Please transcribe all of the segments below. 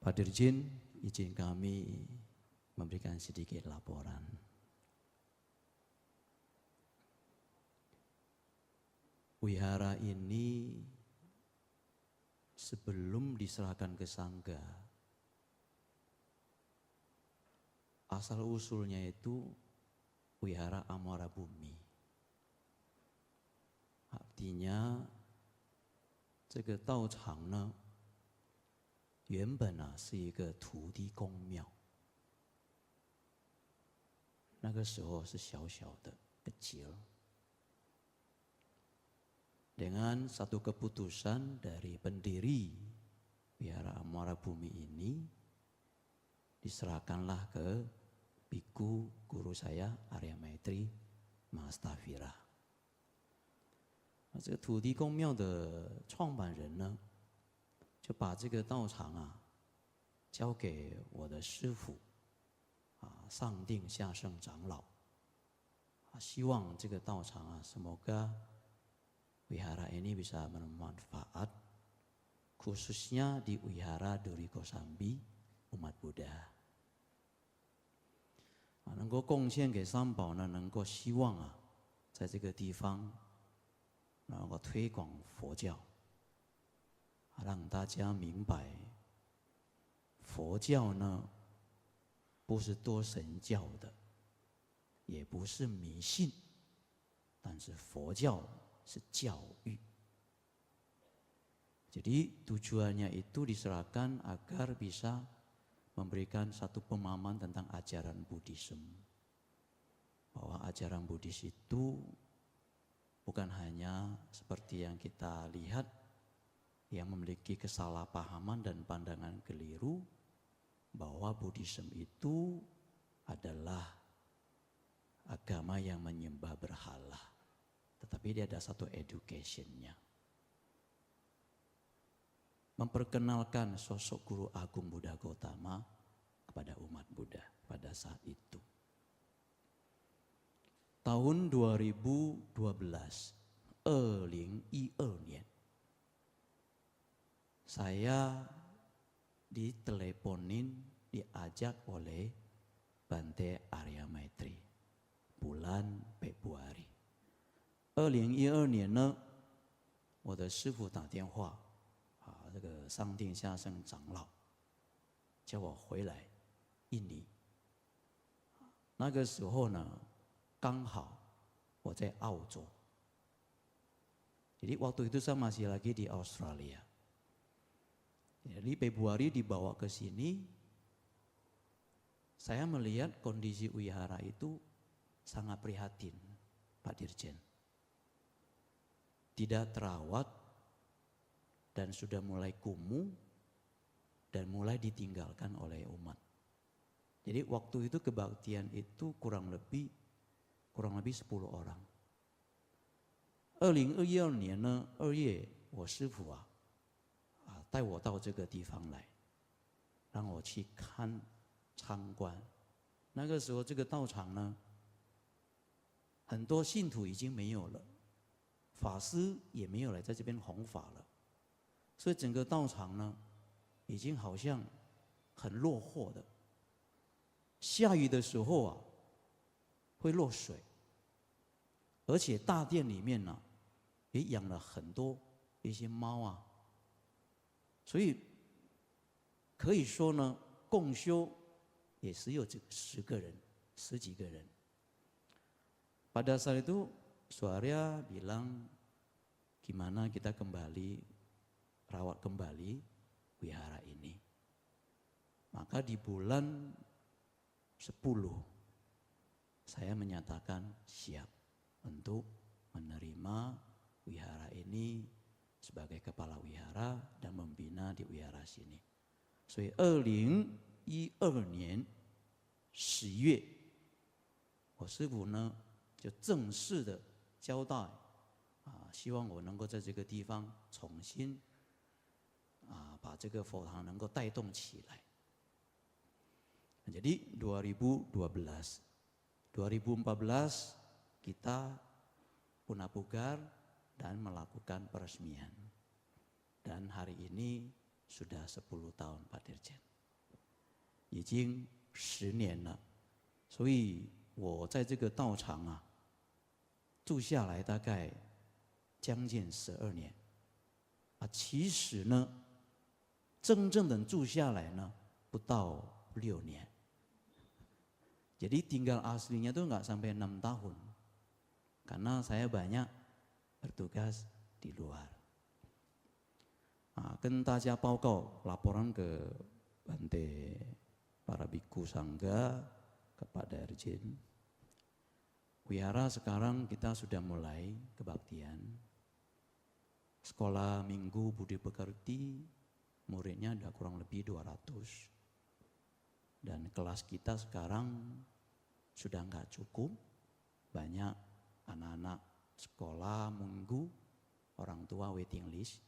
Pak Dirjen, izin kami memberikan sedikit laporan. Wihara ini sebelum diserahkan ke Sangga, asal usulnya itu Wihara Amara Bumi. Artinya, 这个道场呢，原本是一个土地公庙，那个时候是小小的 kecil. Dengan satu keputusan dari pendiri Wihara Amara Bumi ini, diserahkanlah ke biku guru saya Arya Maitri Mahasthavira. 这个土地公庙的创办人呢，就把这个道场交给我的师父上定下圣长老，希望这个道场semoga wihara ini bisa bermanfaat, khususnya di Wihara Duri Kosambi umat Buddha. 能够贡献给三宝呢，能够希望在这个地方能够推广佛教，让大家明白，佛教呢不是多神教的，也不是迷信，但是佛教是教育。Jadi tujuannya itu diserahkan agar bisa memberikan satu pemahaman tentang ajaran Buddhisme. Bahwa ajaran Buddhis itu bukan hanya seperti yang kita lihat, yang memiliki kesalahpahaman dan pandangan keliru, bahwa Buddhisme itu adalah agama yang menyembah berhala. Tetapi dia ada satu education-nya. Memperkenalkan sosok Guru Agung Buddha Gautama kepada umat Buddha pada saat itu. Tahun 2012, 2012年, saya diteleponin, diajak oleh Bante Arya Maitri bulan Februari. 2012年呢，我的师父打电话，这个上定下圣长老叫我回来印尼。那个时候呢，刚好我在澳洲. Jadi waktu itu saya masih lagi di Australia. Jadi Februari dibawa ke sini, saya melihat kondisi wihara itu sangat prihatin, Pak Dirjen. Tidak terawat dan sudah mulai kumuh dan mulai ditinggalkan oleh umat. Jadi waktu itu kebaktian itu kurang lebih 10 orang. 2012年呢，2月，我师父带我到这个地方来，让我去参观。那个时候这个道场呢，很多信徒已经没有了，法师也没有来在这边弘法了，所以整个道场呢，已经好像很落后的。下雨的时候会落水，而且大殿里面呢，也养了很多一些猫所以可以说呢，共修也只有10个人，10几个人。Pada saat itu Suarya bilang, gimana kita kembali rawat kembali wihara ini. Maka di bulan 10 saya menyatakan siap untuk menerima wihara ini sebagai kepala wihara dan membina di wihara sini. 所以2012年10月，我师父呢就正式的交代希望我能够在这个地方重新把这个佛堂能够带动起来。Jadi 2012, 2014 kita punah pugar dan melakukan peresmian. Dan hari ini sudah 10 tahun Pak Dirjen. 已经10年了，所以我在这个道场啊住下来大概将近12年啊。其实呢，真正的住下来呢不到6年。Jadi tinggal aslinya tuh nggak sampai 6 tahun. Karena saya banyak bertugas di luar. 跟大家报告 laporan ke Bante para biku sangga, kepada Erjin. Wihara sekarang kita sudah mulai kebaktian. Sekolah minggu Budi Pekerti, muridnya ada kurang lebih 200. Dan kelas kita sekarang sudah nggak cukup, banyak anak-anak sekolah minggu, orang tua waiting list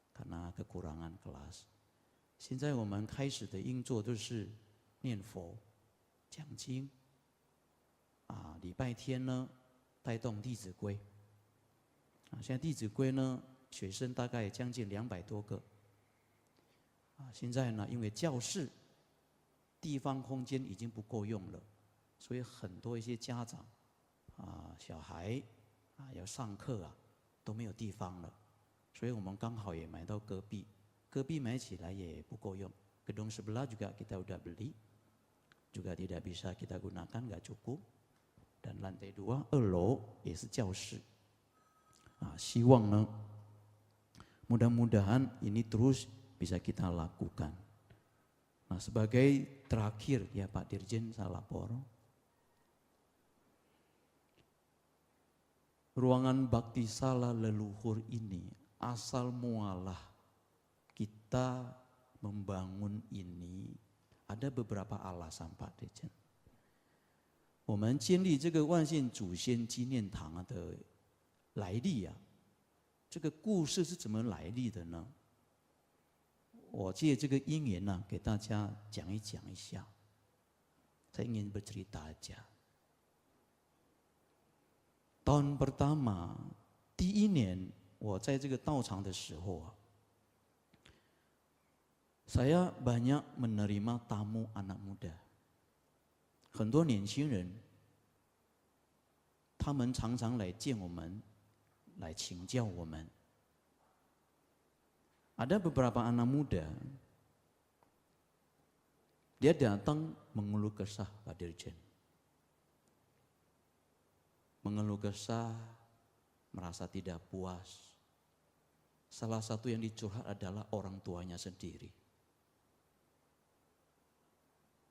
karena kekurangan kelas. 现在我们开始的运作就是念佛、讲经，礼拜天呢带动弟子规，现在弟子规呢学生大概将近200多个，现在呢因为教室地方空间已经不够用了，所以很多一些家长小孩要上课都没有地方了，所以我们刚好也买到隔壁，隔壁买起来也不够用， gedung sebelah juga kita udah beli, juga tidak bisa kita gunakan, nggak cukup, dan lantai 2 2楼也是教室，希望呢mudah-mudahan ini terus bisa kita lakukan. Nah, sebagai terakhir ya Pak Dirjen saya lapor, ruangan bakti sala leluhur ini asal mualah kita membangun ini ada beberapa alasan Pak Dirjen. 我们建立这个万县祖先纪念堂的来历这个故事是怎么来历的呢？我借这个因缘给大家讲一下。Saya ingin bercerita aja. Tahun pertama, 第1年我在这个道场的时候saya banyak menerima tamu anak muda. 很多年轻人，他们常常来见我们，来请教我们。Ada beberapa anak muda, dia datang mengeluh kesah Pak Dirjen. Mengeluh kesah, merasa tidak puas. Salah satu yang dicurhat adalah orang tuanya sendiri.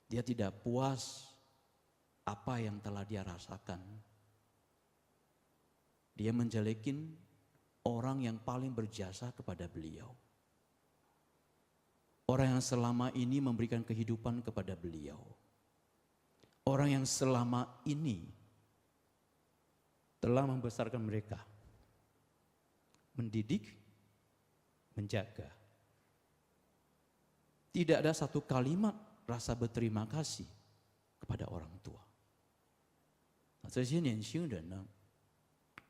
Dia tidak puas apa yang telah dia rasakan. Dia menjelekin orang yang paling berjasa kepada beliau. Orang yang selama ini memberikan kehidupan kepada beliau. Orang yang selama ini telah membesarkan mereka. Mendidik, menjaga. Tidak ada satu kalimat rasa berterima kasih kepada orang tua. 这些年轻人呢，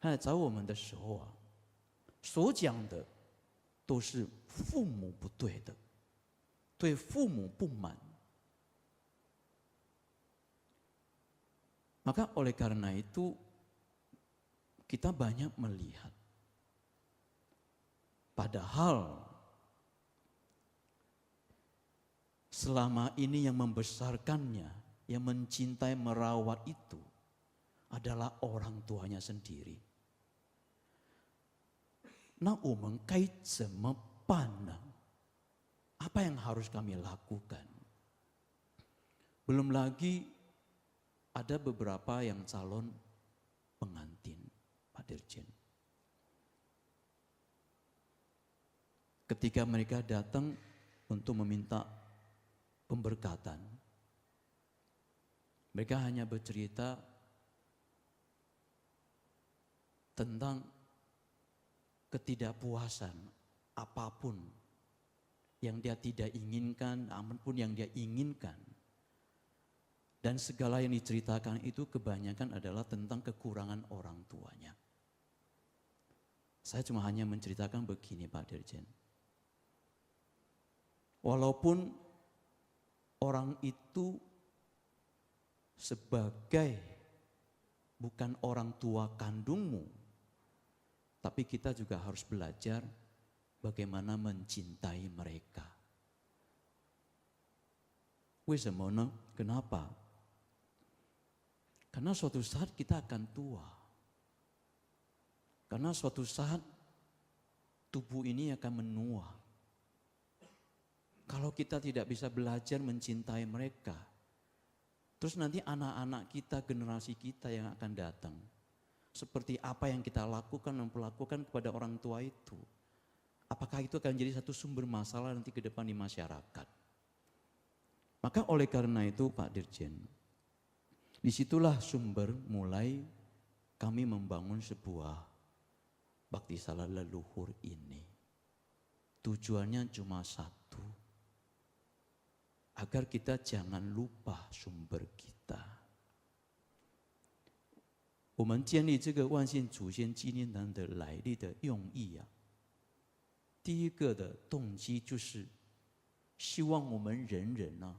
他来找我们的时候所讲的都是父母不对的，对父母不满。Maka oleh karena itu kita banyak melihat, padahal selama ini yang membesarkannya, yang mencintai, merawat itu adalah orang tuanya sendiri. 那我们该怎么办呢？ Apa yang harus kami lakukan? Belum lagi ada beberapa yang calon pengantin Pak Dirjen. Ketika mereka datang untuk meminta pemberkatan, mereka hanya bercerita tentang ketidakpuasan apapun yang dia tidak inginkan, apapun yang dia inginkan. Dan segala yang diceritakan itu kebanyakan adalah tentang kekurangan orang tuanya. Saya cuma hanya menceritakan begini Pak Dirjen. Walaupun orang itu sebagai bukan orang tua kandungmu, tapi kita juga harus belajar bagaimana mencintai mereka. Kenapa? Karena suatu saat kita akan tua. Karena suatu saat tubuh ini akan menua. Kalau kita tidak bisa belajar mencintai mereka, terus nanti anak-anak kita, generasi kita yang akan datang, seperti apa yang kita lakukan dan perlakukan kepada orang tua itu, apakah itu akan jadi satu sumber masalah nanti ke depan di masyarakat? Maka oleh karena itu Pak Dirjen, disitulah sumber mulai kami membangun sebuah bakti salah leluhur ini. Tujuannya cuma satu, agar kita jangan lupa sumber kita. 我们建立这个万县祖先纪念堂的来历的用意啊，第一个的动机就是希望我们人人啊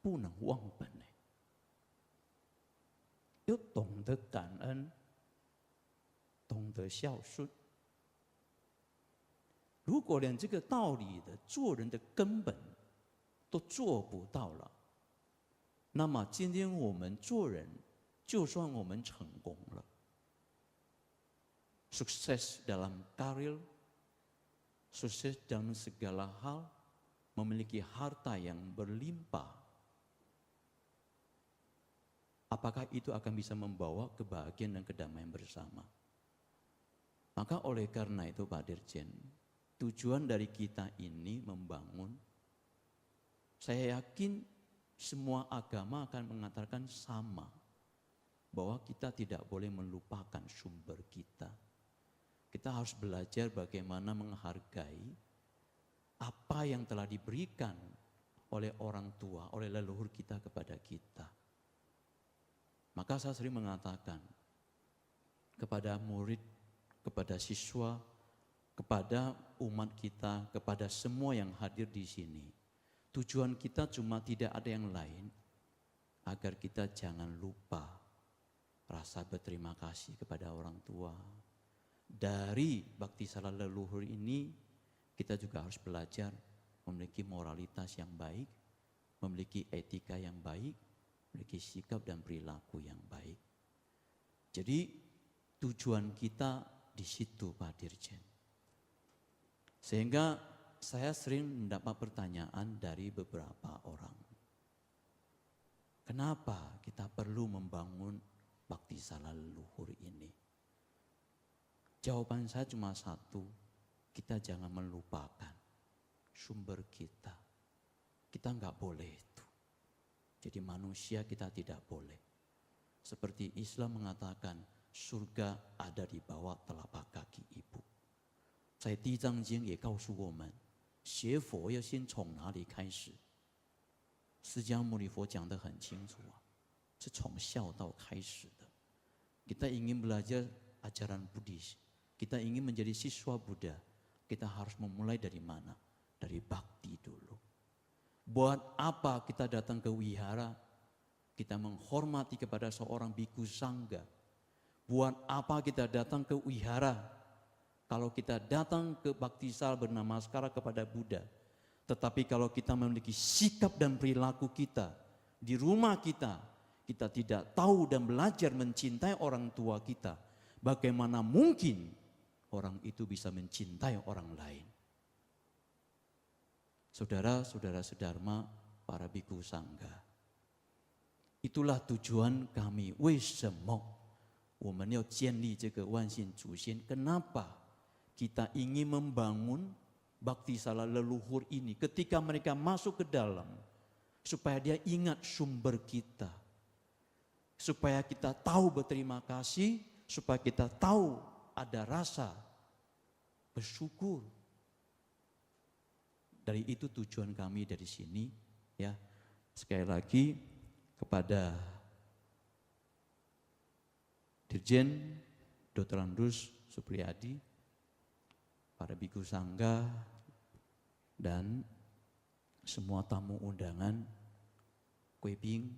不能忘本呢，要懂得感恩，懂得孝顺。如果连这个道理的做人的根本都做不到了，那么今天我们做人，就算我们成功了， sukses dalam karir, sukses dalam segala hal, memiliki harta yang berlimpah, apakah itu akan bisa membawa kebahagiaan dan kedamaian bersama? Maka oleh karena itu Pak Dirjen, tujuan dari kita ini membangun, saya yakin semua agama akan mengatakan sama, bahwa kita tidak boleh melupakan sumber kita. Kita harus belajar bagaimana menghargai apa yang telah diberikan oleh orang tua, oleh leluhur kita kepada kita. Maka saya sering mengatakan kepada murid, kepada siswa, kepada umat kita, kepada semua yang hadir di sini, tujuan kita cuma tidak ada yang lain, agar kita jangan lupa rasa berterima kasih kepada orang tua. Dari bakti salah leluhur ini, kita juga harus belajar memiliki moralitas yang baik, memiliki etika yang baik, memiliki sikap dan perilaku yang baik. Jadi tujuan kita di situ Pak Dirjen. Sehingga saya sering mendapat pertanyaan dari beberapa orang. Kenapa kita perlu membangun bakti salah leluhur ini? Jawaban saya cuma satu, kita jangan melupakan sumber kita. Kita enggak boleh itu. Jadi manusia kita tidak boleh. Seperti Islam mengatakan, surga ada di bawah telapak kaki ibu. 在地藏经也告诉我们，学佛要先从哪里开始？释迦牟尼佛讲得很清楚啊，是从孝道开始的。Kita ingin belajar ajaran Buddhis, kita ingin menjadi siswa Buddha, kita harus memulai dari mana? Dari bakti dulu. Buat apa kita datang ke wihara? Kita menghormati kepada seorang biku sangga. Buat apa kita datang ke wihara? Kalau kita datang ke bakti sal bernamaskara kepada Buddha, tetapi kalau kita memiliki sikap dan perilaku kita di rumah kita, kita tidak tahu dan belajar mencintai orang tua kita, bagaimana mungkin orang itu bisa mencintai orang lain? Saudara-saudara sedharma, para biku sangga, itulah tujuan kami. 为什么我们要建立这个万县祖先？ Kenapa kita ingin membangun bakti salah leluhur ini ketika mereka masuk ke dalam, supaya dia ingat sumber kita, supaya kita tahu berterima kasih, supaya kita tahu ada rasa bersyukur. Dari itu tujuan kami dari sini, ya. Sekali lagi kepada Dirjen Dr. Andrus Supriyadi, para biku sangga, dan semua tamu undangan 贵宾，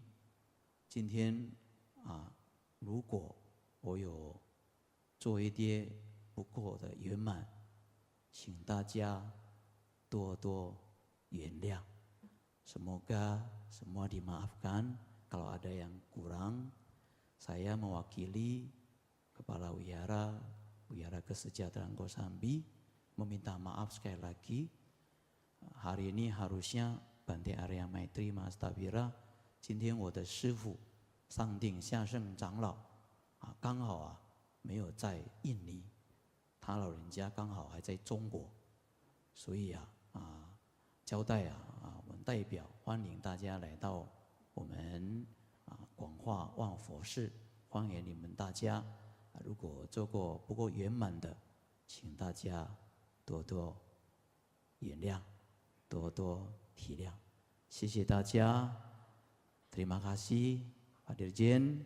今天如果我有做一些不够的圆满，请大家多多原谅。Semoga semua dimaafkan kalau ada yang kurang. Saya mewakili Kepala Wihara, Wihara Kesejahteraan Kosambi, meminta maaf sekali lagi. Hari ini harusnya Bante Arya Maitri Mahasthavira, 今天我的师父上定下圣长老刚好没有在印尼，他老人家刚好还在中国，所以交代我们代表欢迎大家来到我们广化万佛寺，欢迎你们大家。如果做过不够圆满的，请大家多多原谅，多多体谅。谢谢大家。Terima kasih Pak Dirjen,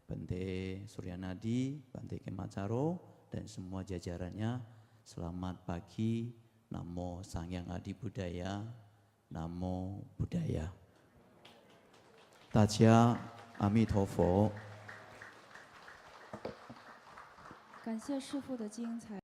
Bante Suryanadi, Bante Kemacaro, dan semua jajarannya. Selamat pagi. Namo Sangyang Adi Budaya, Namo Buddhaya. 大家阿弥陀佛。感谢师父的精彩。